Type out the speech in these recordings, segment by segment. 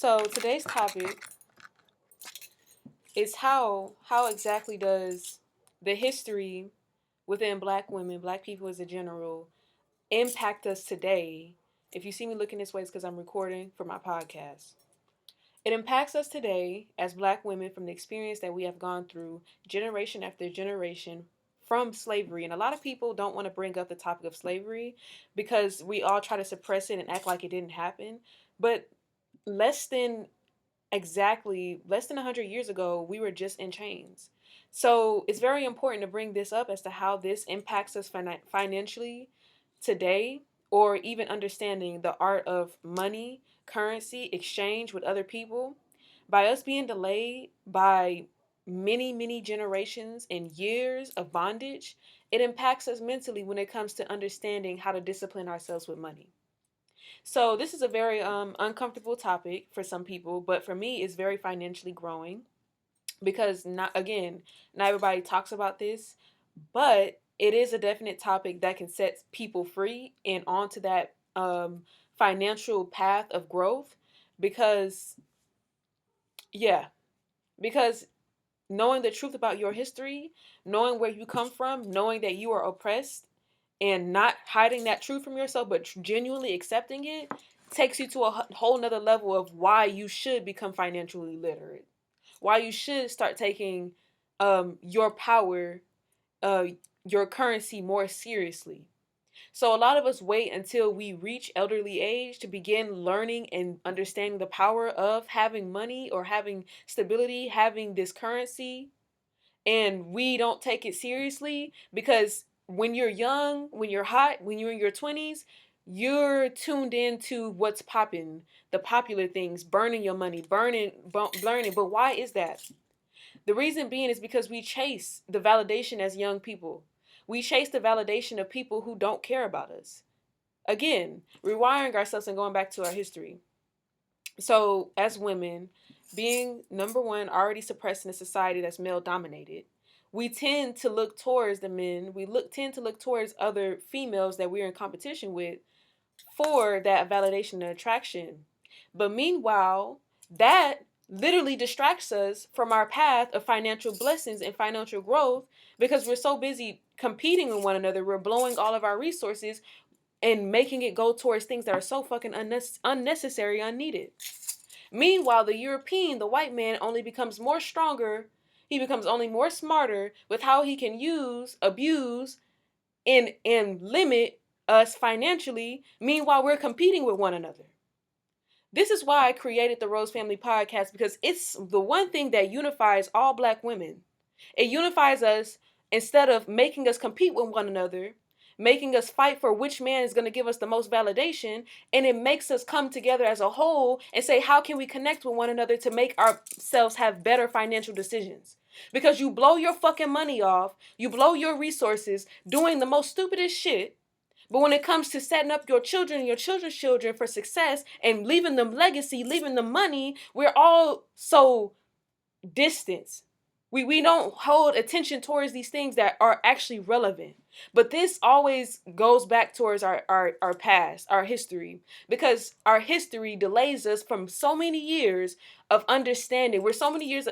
So today's topic is how exactly does the history within black women, black people as a general, impact us today? If you see me looking this way, it's because I'm recording for my podcast. It impacts us today as black women from the experience that we have gone through generation after generation from slavery. And a lot of people don't want to bring up the topic of slavery because we all try to suppress it and act like it didn't happen. But less than less than 100 years ago, we were just in chains. So it's very important to bring this up as to how this impacts us financially today, or even understanding the art of money, currency, exchange with other people. By us being delayed by many generations and years of bondage, it impacts us mentally when it comes to understanding how to discipline ourselves with money. So this is a very uncomfortable topic for some people, but for me, it's very financially growing because not everybody talks about this, but it is a definite topic that can set people free and onto that financial path of growth. Because yeah, because knowing the truth about your history, knowing where you come from, knowing that you are oppressed and not hiding that truth from yourself, but genuinely accepting it, takes you to a whole nother level of why you should become financially literate, why you should start taking your power, uh, your currency more seriously. So a lot of us wait until we reach elderly age to begin learning and understanding the power of having money or having stability, having this currency, and we don't take it seriously because when you're young, when you're hot, when you're in your 20s, you're tuned into what's popping, the popular things, burning your money, learning. But why is that? The reason being is because we chase the validation as young people. We chase the validation of people who don't care about us. Again, rewiring ourselves and going back to our history. So, as women, being number one, already suppressed in a society that's male dominated, we tend to look towards the men. Tend to look towards other females that we're in competition with for that validation and attraction. But meanwhile, that literally distracts us from our path of financial blessings and financial growth because we're so busy competing with one another. We're blowing all of our resources and making it go towards things that are so fucking unnecessary, unneeded. Meanwhile, the European, the white man, only becomes more stronger. He becomes only more smarter with how he can use, abuse, and limit us financially. Meanwhile, we're competing with one another. This is why I created the Rose Family Podcast, because it's the one thing that unifies all black women. It unifies us instead of making us compete with one another, making us fight for which man is going to give us the most validation, and it makes us come together as a whole and say, how can we connect with one another to make ourselves have better financial decisions? Because you blow your fucking money off, you blow your resources doing the most stupidest shit, but when it comes to setting up your children and your children's children for success and leaving them legacy, leaving them money, we're all so distant. We don't hold attention towards these things that are actually relevant. But this always goes back towards our past, our history, because our history delays us from so many years of understanding. We're so many years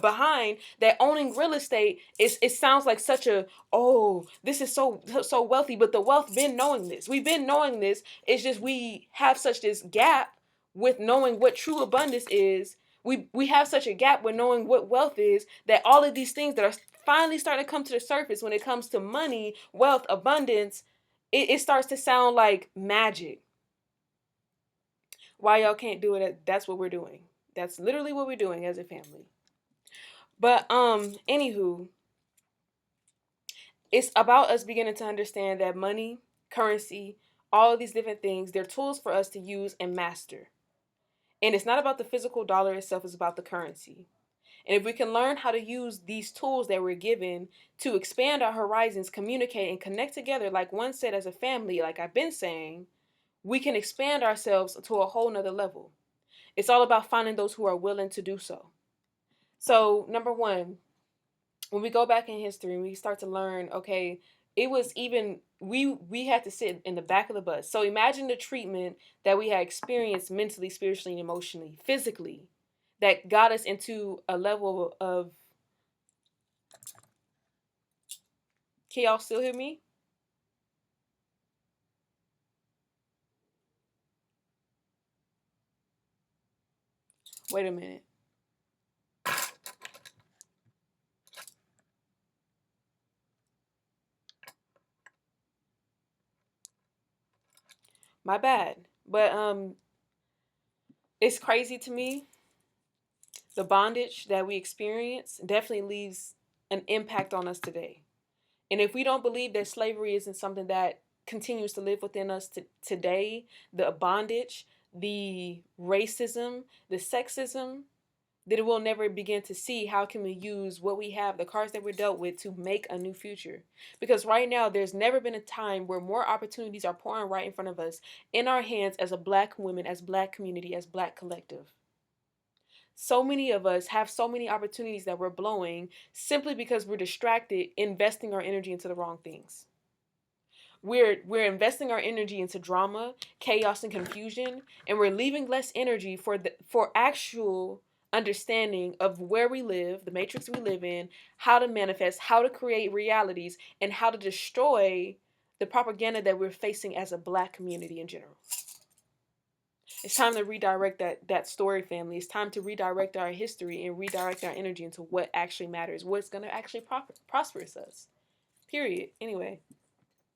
behind that owning real estate it sounds like such a, oh, this is so wealthy, but the wealth been knowing this. We've been knowing this. It's just we have such this gap with knowing what true abundance is. We have such a gap with knowing what wealth is, that all of these things that are finally starting to come to the surface when it comes to money, wealth, abundance, it starts to sound like magic. Why y'all can't do it? That's what we're doing. That's literally what we're doing as a family. But anywho, it's about us beginning to understand that money, currency, all of these different things, they're tools for us to use and master. And it's not about the physical dollar itself, it's about the currency. And if we can learn how to use these tools that we're given to expand our horizons, communicate and connect together, like one said, as a family, like I've been saying, we can expand ourselves to a whole nother level. It's all about finding those who are willing to do so. So, number one, when we go back in history and we start to learn, okay, it was even we had to sit in the back of the bus. So imagine the treatment that we had experienced mentally, spiritually, and emotionally, physically, that got us into a level of. Can y'all still hear me? Wait a minute. My bad. But it's crazy to me. The bondage that we experience definitely leaves an impact on us today. And if we don't believe that slavery isn't something that continues to live within us today, the bondage, the racism, the sexism, then we'll never begin to see how can we use what we have, the cards that we're dealt with, to make a new future. Because right now, there's never been a time where more opportunities are pouring right in front of us, in our hands, as a black woman, as black community, as black collective. So many of us have so many opportunities that we're blowing simply because we're distracted, investing our energy into the wrong things. We're investing our energy into drama, chaos, and confusion, and we're leaving less energy for actual understanding of where we live, the matrix we live in, how to manifest, how to create realities, and how to destroy the propaganda that we're facing as a black community in general. It's time to redirect that story, family. It's time to redirect our history and redirect our energy into what actually matters, what's going to actually prosper us. Period. Anyway.